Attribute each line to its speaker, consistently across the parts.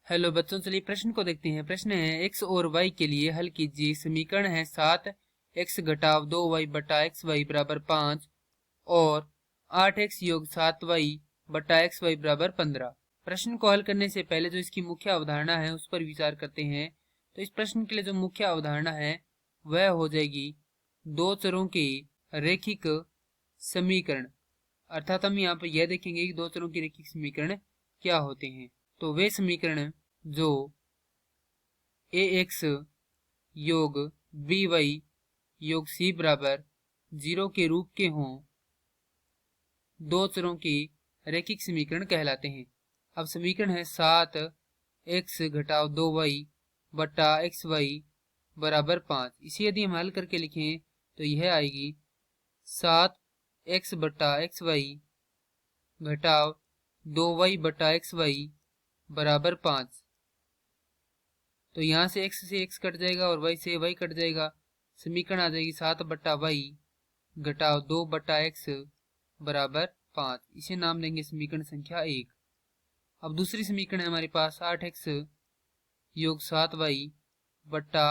Speaker 1: Hello बच्चों, चलिए प्रश्न को देखते हैं। प्रश्न है x और y के लिए हल कीजिए। समीकरण है 7x घटाव 2y बटा एक्स वाई बराबर 5 और 8x योग 7y बटा एक्स वाई बराबर 15। प्रश्न को हल करने से पहले जो इसकी मुख्य अवधारणा है उस पर विचार करते हैं। तो इस प्रश्न के लिए जो मुख्य अवधारणा है वह हो जाएगी दो चरों के रेखिक समीकरण। अर्थात हम यहाँ पर यह देखेंगे कि दो चरों के रेखिक समीकरण क्या होते हैं। तो वे समीकरण जो ax योग by योग c बराबर 0 के रूप के हों, दो चरों के रैखिक समीकरण कहलाते हैं। अब समीकरण है 7x घटाव 2y बटा एक्स वाई बराबर 5। इसे यदि हम हल करके लिखें तो यह आएगी 7x बटा एक्स वाई घटाव 2y बटा एक्स वाई बराबर 5। तो यहाँ से x कट जाएगा और y से y कट जाएगा। समीकरण आ जाएगी 7 बटा वाई घटाव 2 बटा एक्स बराबर 5। इसे नाम देंगे समीकरण संख्या 1। अब दूसरी समीकरण है हमारे पास 8x योग 7y बटा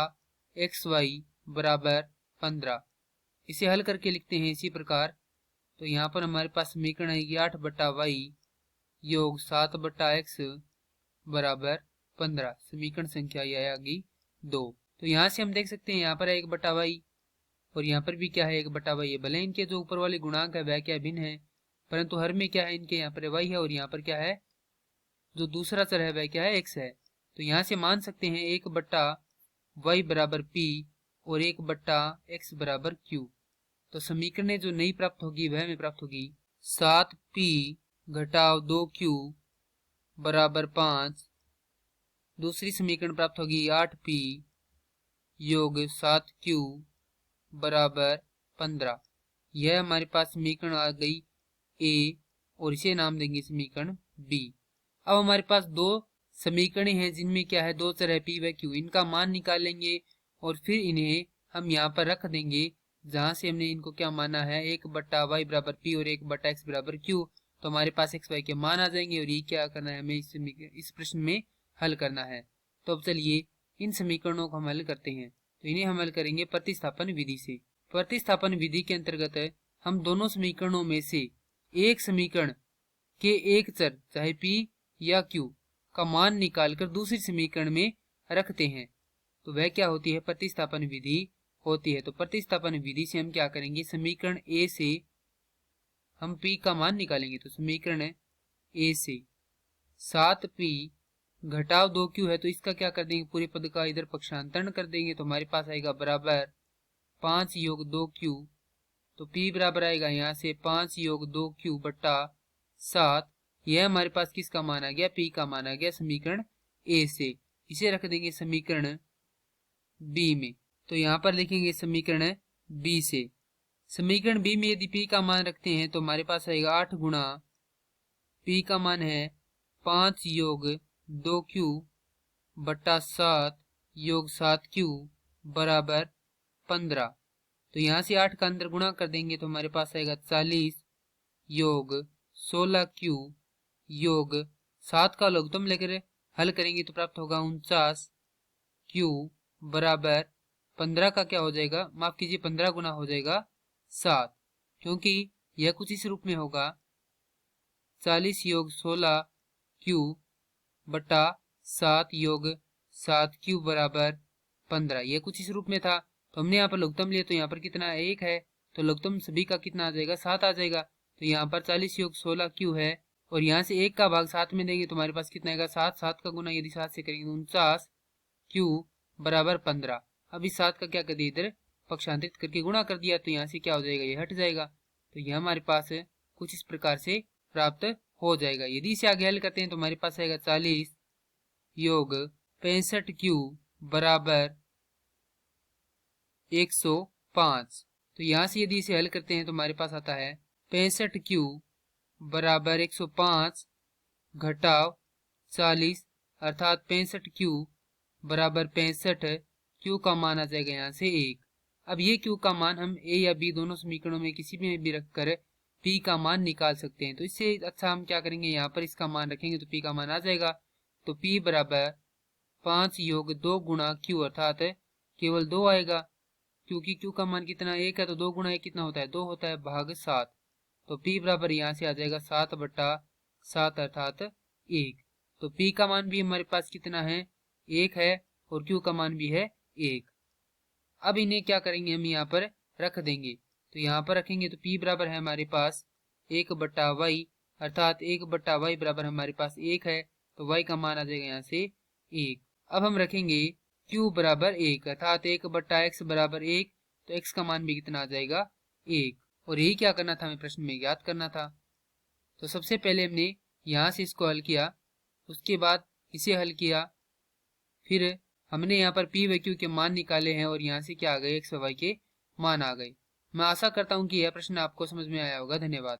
Speaker 1: एक्स वाई बराबर 15। इसे हल करके लिखते हैं इसी प्रकार। तो यहाँ पर हमारे पास समीकरण आएगी 8 बटा वाई योग 7 बटा एक्स बराबर 15। समीकरण संख्या यह आ गई 2। तो यहाँ से हम देख सकते हैं यहाँ पर है 1 बटा वाई और यहाँ पर भी क्या है 1 बटा वाई है। भले इनके जो ऊपर वाले गुणांक है वह क्या भिन्न है, परंतु हर में क्या है इनके यहाँ पर वाई है और यहाँ पर क्या है जो दूसरा चर है वह क्या है x है। तो यहाँ से मान सकते हैं 1 बटा वाई बराबर p और 1 बटा x बराबर q। तो समीकरण जो नई प्राप्त होगी वह में प्राप्त होगी 7p घटाव 2q बराबर 5। दूसरी समीकरण प्राप्त होगी 8p योग 7q बराबर 15। यह हमारे पास समीकरण आ गई a और इसे नाम देंगे समीकरण b। अब हमारे पास दो समीकरण हैं जिनमें क्या है दो चर है p व q। इनका मान निकालेंगे और फिर इन्हें हम यहाँ पर रख देंगे जहां से हमने इनको क्या माना है 1 बटा वाई बराबर p और 1 बटा x बराबर q। तो हमारे पास x y के मान आ जाएंगे और ये क्या करना है हमें इस प्रश्न में हल करना है। तो अब चलिए इन समीकरणों को हम हल करते हैं। तो इन्हें हम हल करेंगे प्रतिस्थापन विधि से। प्रतिस्थापन विधि के अंतर्गत हम दोनों समीकरणों में से एक समीकरण के एक चर चाहे p या q का मान निकालकर दूसरी समीकरण में रखते हैं। तो वह क्या होती है प्रतिस्थापन विधि होती है। तो प्रतिस्थापन विधि से हम क्या करेंगे समीकरण a से हम p का मान निकालेंगे। तो समीकरण a से 7p घटाव 2q है तो इसका क्या कर देंगे पूरे पद का इधर पक्षांतरण कर देंगे। तो हमारे पास आएगा बराबर 5 योग 2q। तो p बराबर आएगा यहाँ से 5 योग 2q बटा 7। यह हमारे पास किसका मान आ गया p का मान आ गया समीकरण a से। इसे रख देंगे समीकरण b में। तो यहाँ पर लिखेंगे समीकरण b से। समीकरण b में यदि p का मान रखते हैं तो हमारे पास आएगा 8 गुणा p का मान है 5 योग 2q बटा 7 योग 7q बराबर 15। तो यहाँ से 8 का अंदर गुणा कर देंगे तो हमारे पास आएगा 40 योग 16q योग 7 का लघुत्तम लेकर हल करेंगे तो प्राप्त होगा 49q बराबर 15 का क्या हो जाएगा माफ कीजिए 15 गुना हो जाएगा 7, क्योंकि यह कुछ इस रूप में होगा 40 योग 16q बटा 7 योग 7q बराबर 15। यह कुछ इस रूप में था। तो हमने यहाँ पर लघुत्तम लिया तो यहाँ पर कितना 1 है तो लघुत्तम सभी का कितना आ जाएगा 7 आ जाएगा। तो यहाँ पर 40 योग 16q है और यहाँ से 1 का भाग 7 में देंगे तो हमारे पास कितना आएगा 7। 7 का गुना यदि 7 से करेंगे 49q बराबर 15। अब इस 7 का क्या कर दिया इधर पक्षांतरित करके गुणा कर दिया तो यहाँ से क्या हो जाएगा ये हट जाएगा। तो यह हमारे पास कुछ इस प्रकार से प्राप्त हो जाएगा। यदि इसे आगे हल करते हैं तो हमारे पास आएगा 40 योग 65q बराबर 105। तो यहाँ से यदि इसे हल करते हैं तो हमारे पास आता है 65q बराबर 105 घटाव 40 अर्थात 65q बराबर 65। q का मान आ जाएगा यहाँ से 1। अब ये q का मान हम a या b दोनों समीकरणों में किसी में भी रखकर p का मान निकाल सकते हैं। तो इससे अच्छा हम क्या करेंगे यहाँ पर इसका मान रखेंगे तो p का मान आ जाएगा। तो P बराबर 5 योग 2 गुणा Q अर्थात केवल 2 आएगा, क्योंकि Q का मान कितना 1 है, तो 2 गुणा 1 कितना होता है 2 होता है, भाग 7। तो P बराबर यहाँ से आ जाएगा 7/7 अर्थात 1। तो P का मान भी हमारे पास कितना है 1 है, और Q का मान भी है 1। अब इन्हें क्या करेंगे, हम यहाँ पर रख देंगे। तो यहाँ पर रखेंगे तो P बराबर है हमारे पास 1/y अर्थात 1/y बराबर हमारे पास 1 है, तो y का मान आ जाएगा यहाँ से 1। अब हम रखेंगे Q बराबर 1 अर्थात 1/x बराबर 1, तो x का मान भी कितना आ जाएगा 1। और यही क्या करना था, हमें प्रश्न में ज्ञात करना था। तो सबसे पहले हमने यहाँ से इसको हल किया, उसके बाद इसे हल किया, फिर हमने यहाँ पर P व Q के मान निकाले हैं और यहाँ से क्या आ गए x व y के मान आ गए। मैं आशा करता हूँ कि यह प्रश्न आपको समझ में आया होगा। धन्यवाद।